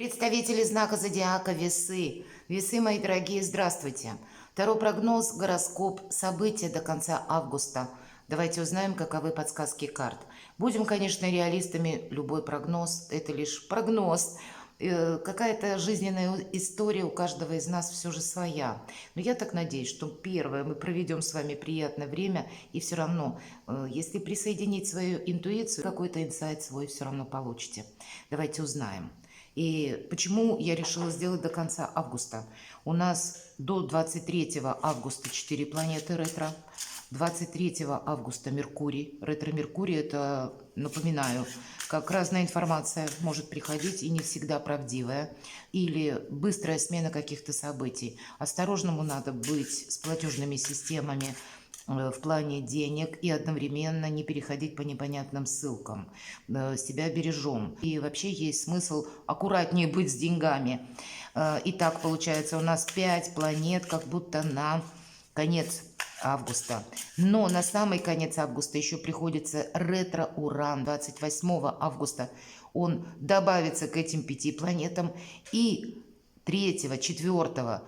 Представители знака зодиака Весы. Весы, мои дорогие, здравствуйте. Таро прогноз, гороскоп, события до конца августа. Давайте узнаем, каковы подсказки карт. Будем, конечно, реалистами. Любой прогноз – это лишь прогноз. Какая-то жизненная история у каждого из нас все же своя. Но я так надеюсь, что первое, мы проведем с вами приятное время, и все равно, если присоединить свою интуицию, какой-то инсайт свой все равно получите. Давайте узнаем. И почему я решила сделать до конца августа? У нас до 23 августа 4 планеты ретро. 23 августа Меркурий. Ретро-Меркурий – это, напоминаю, как разная информация может приходить и не всегда правдивая. Или быстрая смена каких-то событий. Осторожному надо быть с платежными системами в плане денег и одновременно не переходить по непонятным ссылкам. Себя бережем. И вообще есть смысл аккуратнее быть с деньгами. Итак, получается, у нас 5 планет как будто на конец августа. Но на самый конец августа еще приходится ретро-Уран. 28 августа он добавится к этим 5 планетам. И 3-4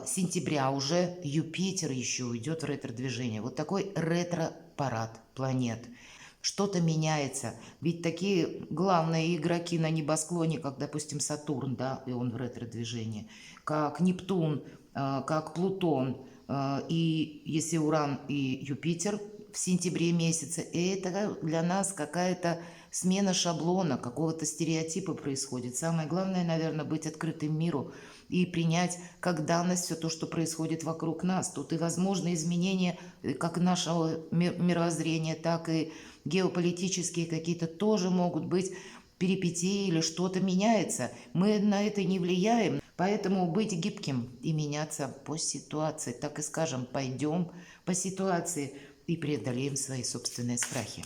сентября уже Юпитер еще уйдет в ретро-движение. Вот такой ретро-парад планет. Что-то меняется. Ведь такие главные игроки на небосклоне, как, допустим, Сатурн, да, и он в ретро-движении, как Нептун, как Плутон, и если Уран и Юпитер в сентябре месяце, это для нас какая-то смена шаблона, какого-то стереотипа происходит. Самое главное, наверное, быть открытым миру и принять как данность все то, что происходит вокруг нас. Тут и возможны изменения как нашего мировоззрения, так и геополитические какие-то тоже могут быть перипетии или что-то меняется. Мы на это не влияем, поэтому быть гибким и меняться по ситуации. Так и скажем, пойдем по ситуации и преодолеем свои собственные страхи.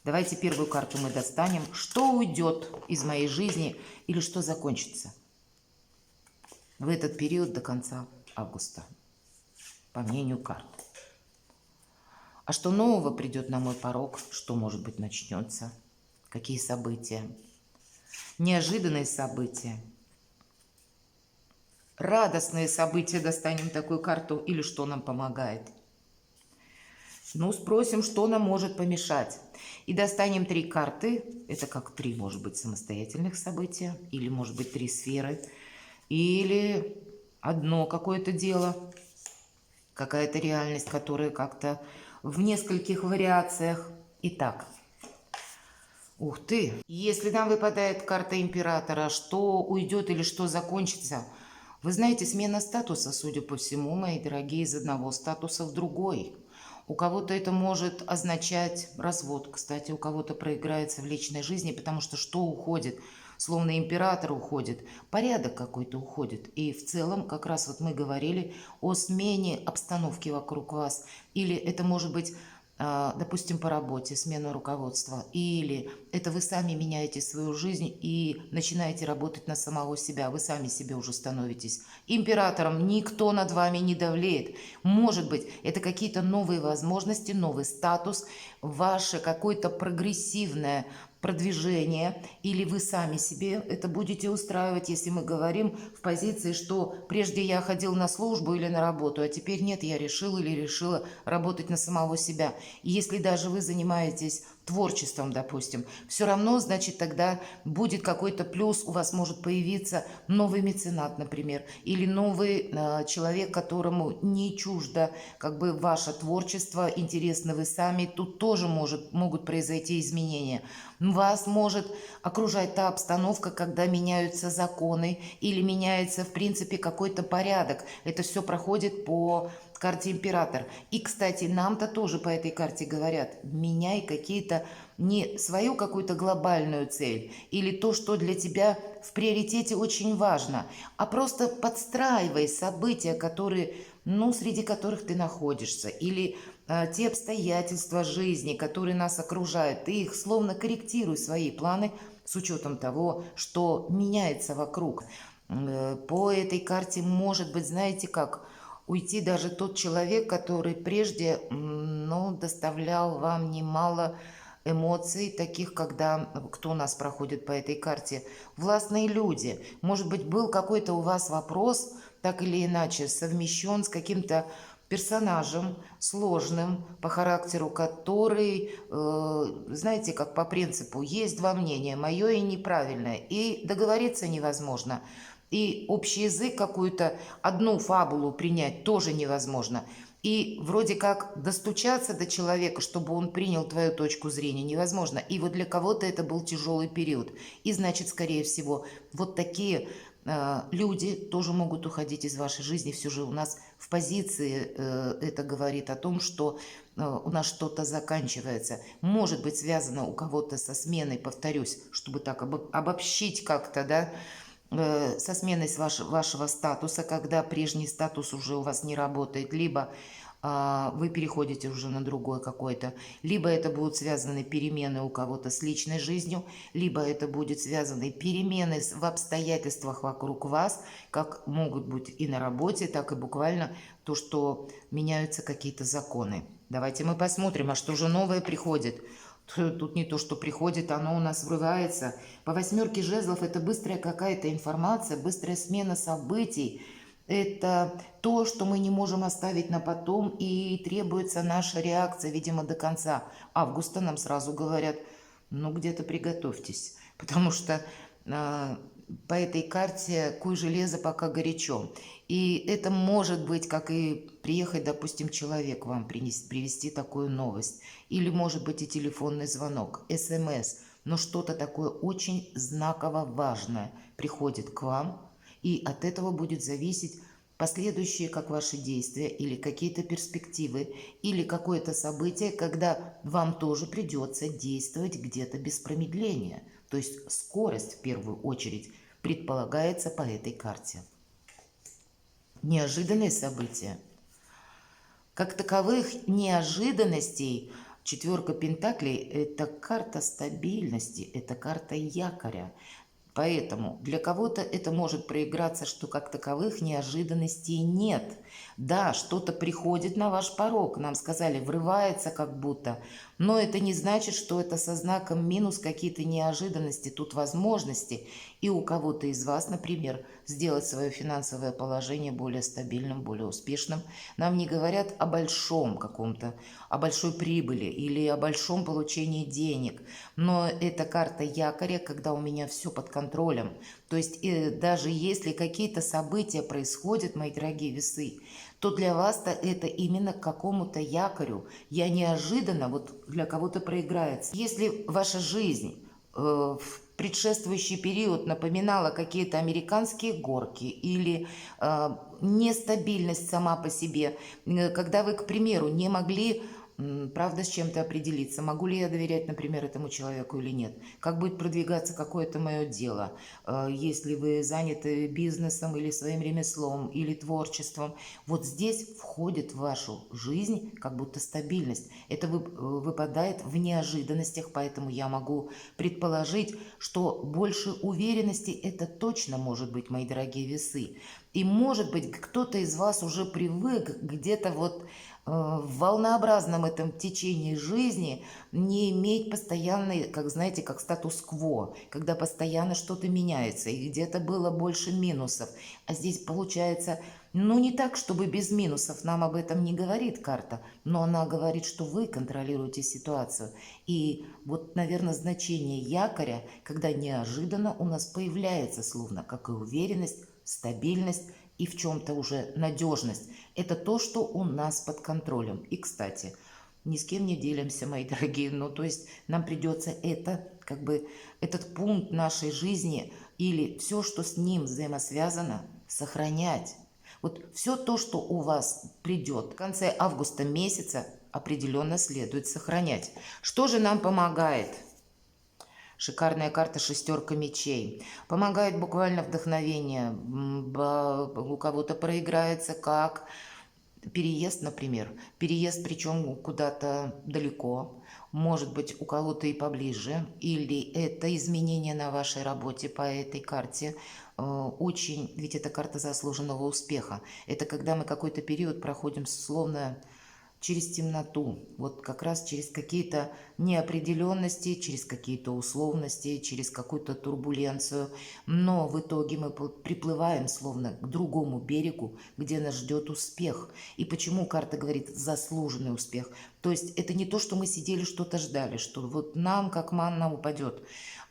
Давайте первую карту мы достанем. Что уйдет из моей жизни или что закончится в этот период до конца августа, по мнению карт. А что нового придет на мой порог, что, может быть, начнется, какие события, неожиданные события, радостные события, достанем такую карту, или что нам помогает. Ну, спросим, что нам может помешать. И достанем 3 карты. Это как 3, может быть, самостоятельных события. Или, может быть, 3 сферы. Или одно какое-то дело. Какая-то реальность, которая как-то в нескольких вариациях. Итак. Ух ты! Если нам выпадает карта Императора, что уйдет или что закончится? Вы знаете, смена статуса, судя по всему, мои дорогие, из одного статуса в другой. У кого-то это может означать развод, кстати, у кого-то проиграется в личной жизни, потому что уходит? Словно император уходит, порядок какой-то уходит. И в целом, как раз вот мы говорили о смене обстановки вокруг вас. Или это может быть, допустим, по работе, смена руководства. Или это вы сами меняете свою жизнь и начинаете работать на самого себя. Вы сами себе уже становитесь императором. Никто над вами не давлеет. Может быть, это какие-то новые возможности, новый статус, ваше какое-то прогрессивное продвижение, или вы сами себе это будете устраивать, если мы говорим в позиции, что прежде я ходил на службу или на работу, а теперь нет, я решил или решила работать на самого себя. И если даже вы занимаетесь творчеством, допустим, все равно, значит, тогда будет какой-то плюс, у вас может появиться новый меценат, например, или новый человек, которому не чуждо как бы ваше творчество, интересно вы сами, тут тоже могут произойти изменения. Вас может окружать та обстановка, когда меняются законы или меняется, в принципе, какой-то порядок. Это все проходит по карте Император. И, кстати, нам-то тоже по этой карте говорят, меняй какие-то не свою какую-то глобальную цель или то, что для тебя в приоритете очень важно, а просто подстраивай события, которые, среди которых ты находишься, или те обстоятельства жизни, которые нас окружают, ты их словно корректируй свои планы с учетом того, что меняется вокруг. По этой карте может быть, знаете как, уйти даже тот человек, который прежде, доставлял вам немало эмоций, таких, когда кто у нас проходит по этой карте? Властные люди. Может быть, был какой-то у вас вопрос, так или иначе, совмещен с каким-то персонажем сложным по характеру, который, знаете, как по принципу, есть два мнения, мое и неправильное, и договориться невозможно. И общий язык какую-то, одну фабулу принять тоже невозможно. И вроде как достучаться до человека, чтобы он принял твою точку зрения, невозможно. И вот для кого-то это был тяжелый период. И значит, скорее всего, вот такие люди тоже могут уходить из вашей жизни. Все же у нас в позиции это говорит о том, что у нас что-то заканчивается. Может быть связано у кого-то со сменой, повторюсь, чтобы так обобщить как-то, да, со сменой вашего статуса, когда прежний статус уже у вас не работает, либо вы переходите уже на другой какой-то, либо это будут связаны перемены у кого-то с личной жизнью, либо это будет связаны перемены в обстоятельствах вокруг вас, как могут быть и на работе, так и буквально то, что меняются какие-то законы. Давайте мы посмотрим, а что же новое приходит. Тут не то, что приходит, оно у нас врывается. По восьмерке жезлов это быстрая какая-то информация, быстрая смена событий. Это то, что мы не можем оставить на потом, и требуется наша реакция, видимо, до конца августа. Нам сразу говорят, ну где-то приготовьтесь, потому что по этой карте куй железо пока горячо. И это может быть, как и приехать, допустим, человек вам привезти такую новость. Или может быть и телефонный звонок, СМС. Но что-то такое очень знаково важное приходит к вам. И от этого будет зависеть последующие, как ваши действия, или какие-то перспективы, или какое-то событие, когда вам тоже придется действовать где-то без промедления. То есть скорость в первую очередь предполагается по этой карте. Неожиданные события. Как таковых неожиданностей, четверка пентаклей – это карта стабильности, это карта якоря. Поэтому для кого-то это может проиграться, что как таковых неожиданностей нет. Да, что-то приходит на ваш порог, нам сказали, врывается как будто, но это не значит, что это со знаком минус какие-то неожиданности, тут возможности. И у кого-то из вас, например, сделать свое финансовое положение более стабильным, более успешным. Нам не говорят о большом каком-то, о большой прибыли или о большом получении денег. Но это карта якоря, когда у меня все под контролем. То есть даже если какие-то события происходят, мои дорогие весы, то для вас-то это именно к какому-то якорю. Я неожиданно, вот для кого-то проиграется. Если ваша жизнь в предшествующий период напоминала какие-то американские горки или нестабильность сама по себе, когда вы, к примеру, не могли, правда, с чем-то определиться, могу ли я доверять, например, этому человеку или нет, как будет продвигаться какое-то мое дело, если вы заняты бизнесом или своим ремеслом, или творчеством, вот здесь входит в вашу жизнь как будто стабильность. Это выпадает в неожиданностях, поэтому я могу предположить, что больше уверенности это точно может быть, мои дорогие весы. И может быть кто-то из вас уже привык где-то вот в волнообразном этом течении жизни не иметь постоянный, как знаете, как статус-кво, когда постоянно что-то меняется, и где-то было больше минусов. А здесь получается, ну не так, чтобы без минусов, нам об этом не говорит карта, но она говорит, что вы контролируете ситуацию. И вот, наверное, значение якоря, когда неожиданно у нас появляется словно, как и уверенность, стабильность, и в чем-то уже надежность. Это то, что у нас под контролем. И, кстати, ни с кем не делимся, мои дорогие. Ну, то есть нам придется это, как бы, этот пункт нашей жизни или все, что с ним взаимосвязано, сохранять. Вот все то, что у вас придет в конце августа месяца, определенно следует сохранять. Что же нам помогает? Шикарная карта шестерка мечей. Помогает буквально вдохновение. У кого-то проиграется как переезд, например. Переезд, причем куда-то далеко. Может быть, у кого-то и поближе. Или это изменение на вашей работе по этой карте. Очень, ведь это карта заслуженного успеха. Это когда мы какой-то период проходим словно через темноту, вот как раз через какие-то неопределенности, через какие-то условности, через какую-то турбуленцию. Но в итоге мы приплываем словно к другому берегу, где нас ждет успех. И почему карта говорит заслуженный успех? То есть это не то, что мы сидели, что-то ждали, что вот нам как манна упадет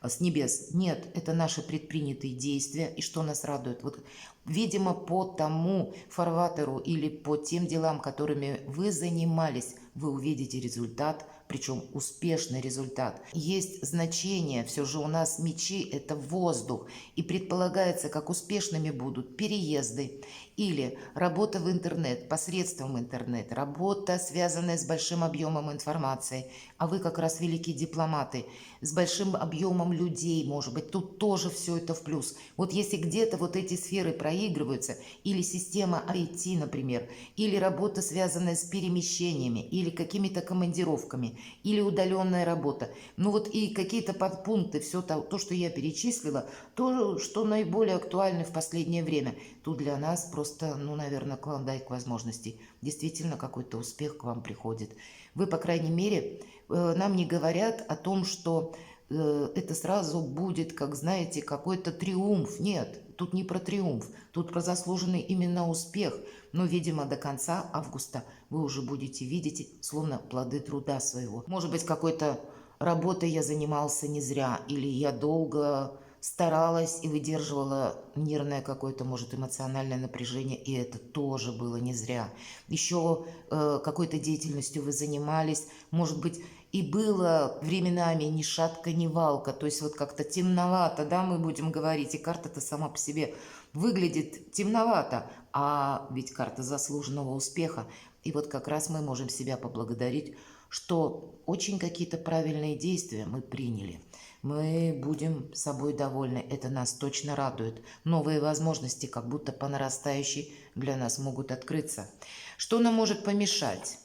с небес. Нет, это наши предпринятые действия. И что нас радует? Вот, видимо, по тому фарватеру или по тем делам, которыми вы занимались, вы увидите результат, причем успешный результат. Есть значение, все же у нас мечи – это воздух, и предполагается, как успешными будут переезды или работа в интернет, посредством интернета, работа, связанная с большим объемом информации, а вы как раз великие дипломаты, с большим объемом людей, может быть, тут тоже все это в плюс. Вот если где-то вот эти сферы проигрываются, или система IT, например, или работа, связанная с перемещениями, или какими-то командировками, или удаленная работа, ну вот и какие-то подпункты, все то, что я перечислила, то, что наиболее актуально в последнее время, тут для нас просто, ну, наверное, клондайк возможностей. Действительно, какой-то успех к вам приходит. Вы, по крайней мере, нам не говорят о том, что это сразу будет, как знаете, какой-то триумф. Нет, тут не про триумф, тут про заслуженный именно успех. Но, видимо, до конца августа вы уже будете видеть, словно плоды труда своего. Может быть, какой-то работой я занимался не зря, или я долго старалась и выдерживала нервное какое-то, может, эмоциональное напряжение, и это тоже было не зря. Еще какой-то деятельностью вы занимались, может быть, и было временами ни шатка, ни валка, то есть вот как-то темновато, да, мы будем говорить, и карта-то сама по себе выглядит темновато, а ведь карта заслуженного успеха, и вот как раз мы можем себя поблагодарить, что очень какие-то правильные действия мы приняли. Мы будем собой довольны, это нас точно радует. Новые возможности, как будто по нарастающей, для нас могут открыться. Что нам может помешать?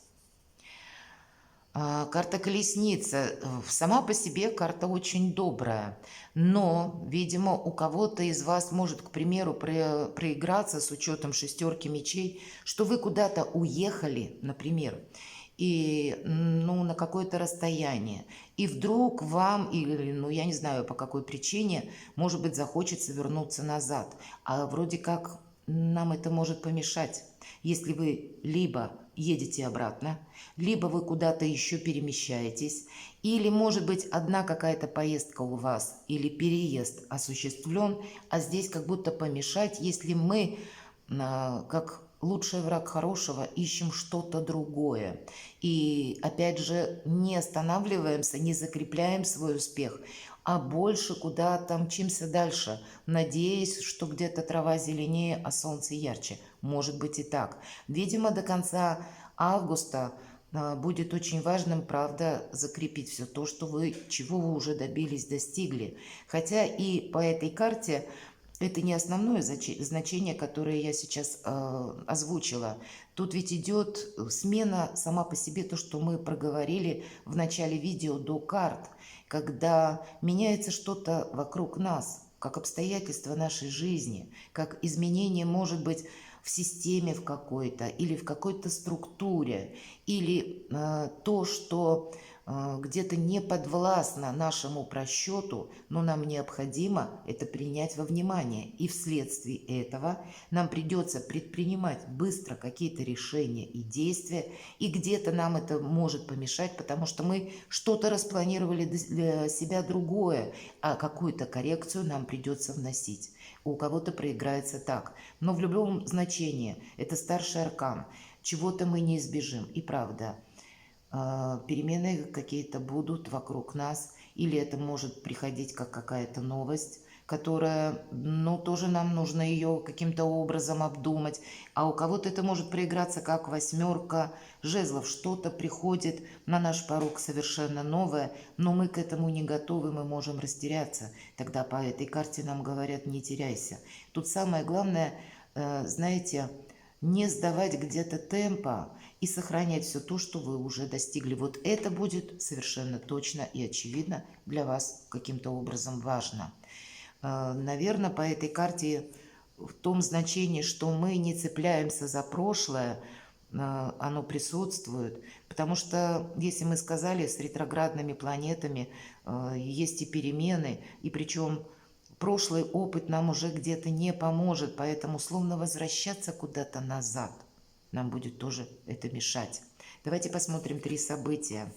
Карта колесница. Сама по себе карта очень добрая, но, видимо, у кого-то из вас может, к примеру, проиграться с учетом шестерки мечей, что вы куда-то уехали, например, и, ну, на какое-то расстояние, и вдруг вам, или, ну, я не знаю, по какой причине, может быть, захочется вернуться назад, а вроде как нам это может помешать, если вы либо едете обратно, либо вы куда-то еще перемещаетесь, или, может быть, одна какая-то поездка у вас или переезд осуществлен, а здесь как будто помешать, если мы, как лучший враг хорошего, ищем что-то другое. И, опять же, не останавливаемся, не закрепляем свой успех, а больше куда-то мчимся дальше, надеясь, что где-то трава зеленее, а солнце ярче. Может быть и так. Видимо, до конца августа будет очень важным, правда, закрепить все то, что вы, чего вы уже добились, достигли. Хотя и по этой карте это не основное значение, которое я сейчас озвучила. Тут ведь идет смена сама по себе, то, что мы проговорили в начале видео до карт, когда меняется что-то вокруг нас, как обстоятельства нашей жизни, как изменение, может быть, в системе в какой-то, или в какой-то структуре, или то, что где-то не подвластно нашему просчету, но нам необходимо это принять во внимание. И вследствие этого нам придется предпринимать быстро какие-то решения и действия, и где-то нам это может помешать, потому что мы что-то распланировали для себя другое, а какую-то коррекцию нам придется вносить. У кого-то проиграется так. Но в любом значении это старший аркан. Чего-то мы не избежим. И правда, перемены какие-то будут вокруг нас, или это может приходить как какая-то новость, которая, ну, тоже нам нужно ее каким-то образом обдумать, а у кого-то это может проиграться как восьмерка жезлов, что-то приходит на наш порог совершенно новое, но мы к этому не готовы, мы можем растеряться. Тогда по этой карте нам говорят: не теряйся. Тут самое главное, знаете, не сдавать где-то темпа и сохранять все то, что вы уже достигли. Вот это будет совершенно точно и очевидно для вас каким-то образом важно. Наверное, по этой карте в том значении, что мы не цепляемся за прошлое, оно присутствует. Потому что, если мы сказали, с ретроградными планетами есть и перемены, и причем прошлый опыт нам уже где-то не поможет, поэтому словно возвращаться куда-то назад нам будет тоже это мешать. Давайте посмотрим 3 события.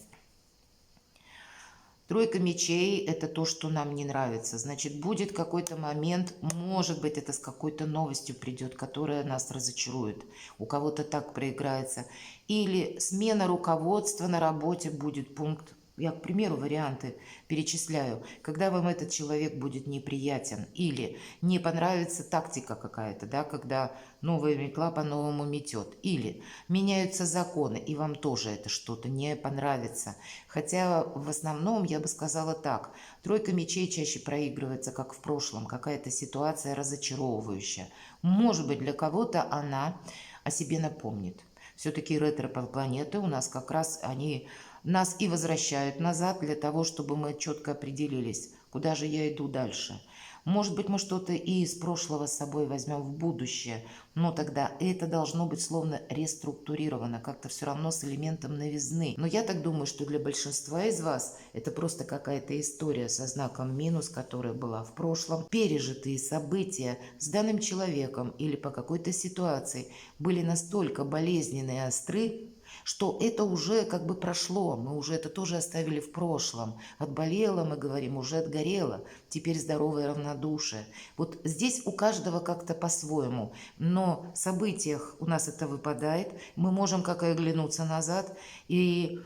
Тройка мечей – это то, что нам не нравится. Значит, будет какой-то момент, может быть, это с какой-то новостью придет, которая нас разочарует. У кого-то так проиграется. Или смена руководства на работе будет пункт. Я, к примеру, варианты перечисляю. Когда вам этот человек будет неприятен или не понравится тактика какая-то, да, когда новая метла по-новому метет. Или меняются законы, и вам тоже это что-то не понравится. Хотя в основном я бы сказала так. Тройка мечей чаще проигрывается, как в прошлом. Какая-то ситуация разочаровывающая. Может быть, для кого-то она о себе напомнит. Все-таки ретро-планеты у нас как раз они нас и возвращают назад для того, чтобы мы четко определились, куда же я иду дальше. Может быть, мы что-то и из прошлого с собой возьмем в будущее, но тогда это должно быть словно реструктурировано, как-то все равно с элементом новизны. Но я так думаю, что для большинства из вас это просто какая-то история со знаком минус, которая была в прошлом. Пережитые события с данным человеком или по какой-то ситуации были настолько болезненные и остры, что это уже как бы прошло, мы уже это тоже оставили в прошлом. Отболело, мы говорим, уже отгорело, теперь здоровое равнодушие. Вот здесь у каждого как-то по-своему, но в событиях у нас это выпадает, мы можем как и оглянуться назад и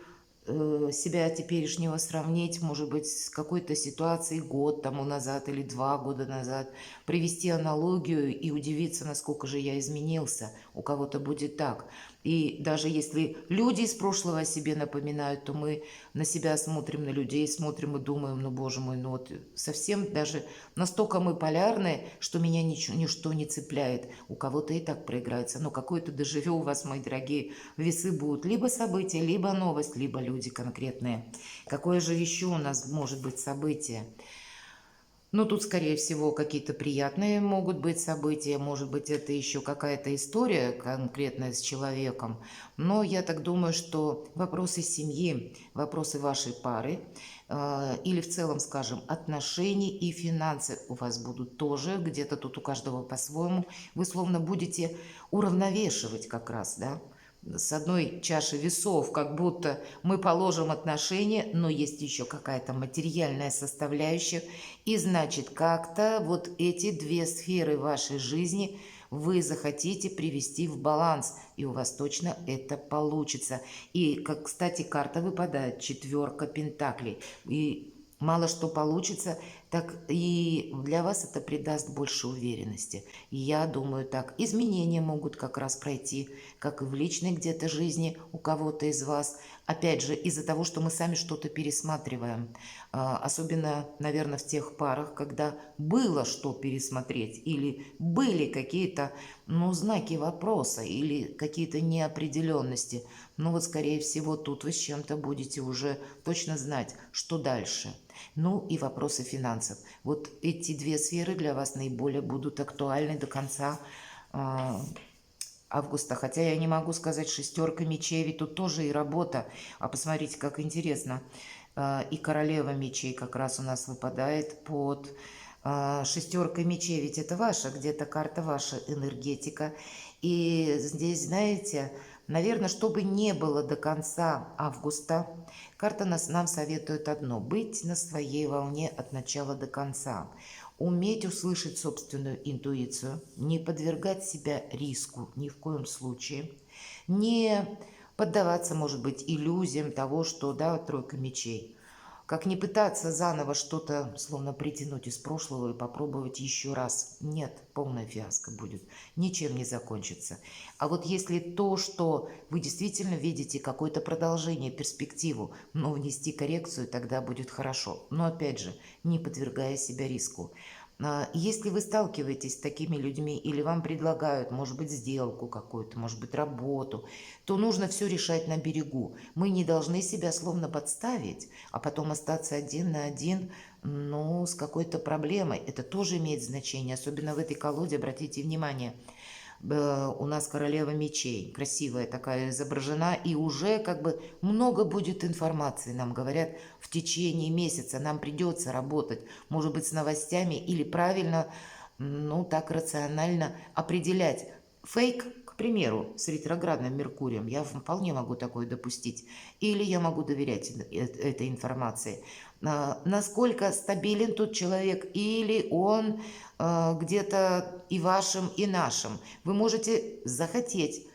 себя теперешнего сравнить, может быть, с какой-то ситуацией год тому назад или 2 года назад, привести аналогию и удивиться, насколько же я изменился. У кого-то будет так. И даже если люди из прошлого о себе напоминают, то мы на себя смотрим, на людей смотрим и думаем, ну, боже мой, ну вот совсем даже настолько мы полярны, что меня ничто не цепляет. У кого-то и так проиграется. Но какое-то дежавю у вас, мои дорогие, весы будут. Либо события, либо новость, либо люди конкретные. Какое же еще у нас может быть событие? Ну, тут, скорее всего, какие-то приятные могут быть события, может быть, это еще какая-то история конкретная с человеком. Но я так думаю, что вопросы семьи, вопросы вашей пары или в целом, скажем, отношений и финансы у вас будут тоже, где-то тут у каждого по-своему. Вы словно будете уравновешивать как раз, да? С одной чаши весов, как будто мы положим отношения, но есть еще какая-то материальная составляющая. И значит, как-то вот эти 2 сферы вашей жизни вы захотите привести в баланс. И у вас точно это получится. И, как, кстати, карта выпадает 4 пентаклей. И мало что получится, так и для вас это придаст больше уверенности. И я думаю так, изменения могут как раз пройти, как и в личной где-то жизни у кого-то из вас. Опять же, из-за того, что мы сами что-то пересматриваем. Особенно, наверное, в тех парах, когда было что пересмотреть или были какие-то, ну, знаки вопроса или какие-то неопределенности. Но вот, скорее всего, тут вы с чем-то будете уже точно знать, что дальше. Ну и вопросы финансов. Вот эти 2 сферы для вас наиболее будут актуальны до конца августа. Хотя я не могу сказать 6 мечей, ведь тут тоже и работа. А посмотрите, как интересно. И королева мечей как раз у нас выпадает под 6 мечей. Ведь это ваша, где-то карта, ваша энергетика. И здесь, знаете, наверное, чтобы не было до конца августа, карта нам советует одно – быть на своей волне от начала до конца. Уметь услышать собственную интуицию, не подвергать себя риску ни в коем случае, не поддаваться, может быть, иллюзиям того, что, да, 3 мечей. Как не пытаться заново что-то словно притянуть из прошлого и попробовать еще раз. Нет, полная фиаско будет. Ничем не закончится. А вот если то, что вы действительно видите какое-то продолжение, перспективу, но внести коррекцию, тогда будет хорошо. Но опять же, не подвергая себя риску. Если вы сталкиваетесь с такими людьми или вам предлагают, может быть, сделку какую-то, может быть, работу, то нужно все решать на берегу. Мы не должны себя словно подставить, а потом остаться один на один, ну, с какой-то проблемой. Это тоже имеет значение, особенно в этой колоде, обратите внимание. у нас королева мечей, красивая такая изображена, и уже как бы много будет информации, нам говорят, в течение месяца нам придется работать, может быть, с новостями или правильно, ну, так рационально определять. Фейк, к примеру, с ретроградным Меркурием, я вполне могу такое допустить, или я могу доверять этой информации. Насколько стабилен тот человек, или он где-то и вашим, и нашим. Вы можете захотеть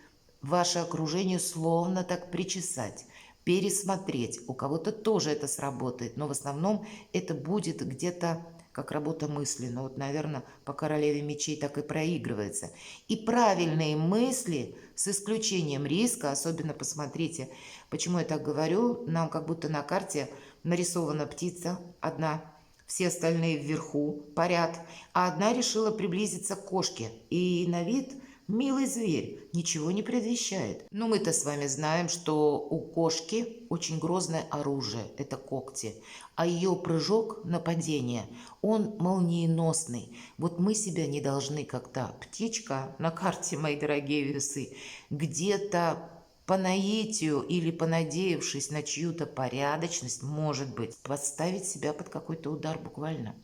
ваше окружение словно так причесать, пересмотреть. У кого-то тоже это сработает, но в основном это будет где-то как работа мысли. Но вот, наверное, по королеве мечей так и проигрывается. И правильные мысли, с исключением риска, особенно посмотрите, почему я так говорю, нам как будто на карте нарисована птица одна, все остальные вверху парят, а одна решила приблизиться к кошке. И на вид милый зверь, ничего не предвещает. Но мы-то с вами знаем, что у кошки очень грозное оружие, это когти. А ее прыжок, нападение, он молниеносный. Вот мы себя не должны, как та птичка на карте, мои дорогие весы, где-то по наитию или понадеявшись на чью-то порядочность, может быть, подставить себя под какой-то удар буквально.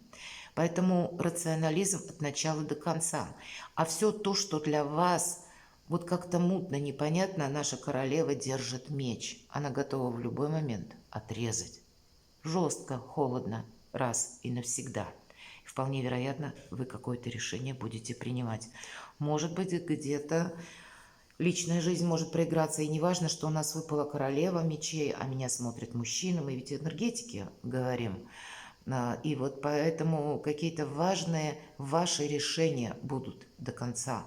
Поэтому рационализм от начала до конца. А все то, что для вас вот как-то мутно, непонятно, наша королева держит меч. Она готова в любой момент отрезать. Жестко, холодно, раз и навсегда. Вполне вероятно, вы какое-то решение будете принимать. Может быть, где-то личная жизнь может проиграться, и не важно, что у нас выпала королева мечей, а меня смотрит мужчина, мы ведь энергетики говорим. И вот поэтому какие-то важные ваши решения будут до конца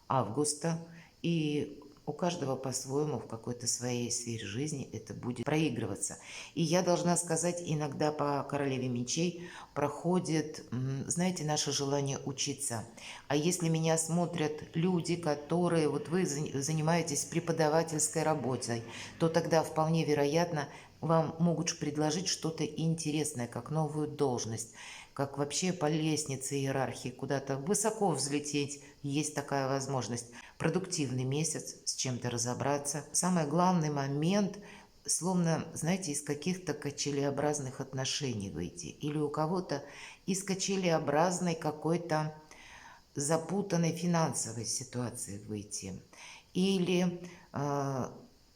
августа, и у каждого по-своему в какой-то своей сфере жизни это будет проигрываться. И я должна сказать, иногда по королеве мечей проходит, знаете, наше желание учиться. А если меня смотрят люди, которые, вот вы занимаетесь преподавательской работой, то тогда вполне вероятно вам могут предложить что-то интересное, как новую должность, как вообще по лестнице иерархии куда-то высоко взлететь, есть такая возможность. Продуктивный месяц, с чем-то разобраться. Самый главный момент, словно, знаете, из каких-то качелеобразных отношений выйти. Или у кого-то из качелеобразной какой-то запутанной финансовой ситуации выйти. Или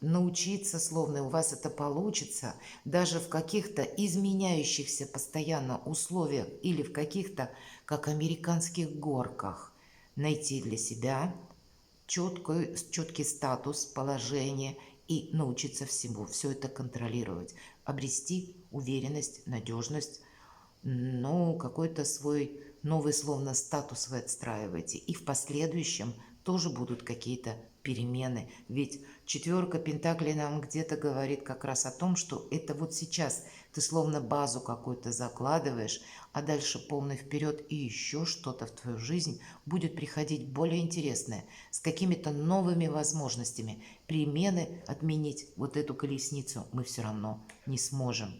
научиться, словно у вас это получится, даже в каких-то изменяющихся постоянно условиях или в каких-то, как американских горках, найти для себя четкий статус, положение и научиться всему, все это контролировать, обрести уверенность, надежность, ну, какой-то свой новый, словно, статус вы отстраиваете. И в последующем тоже будут какие-то перемены. Ведь четверка пентаклей нам где-то говорит как раз о том, что это вот сейчас ты словно базу какую-то закладываешь, а дальше полный вперед и еще что-то в твою жизнь будет приходить более интересное, с какими-то новыми возможностями. Перемены отменить вот эту колесницу мы все равно не сможем.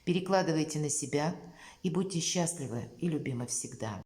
Перекладывайте на себя и будьте счастливы и любимы всегда.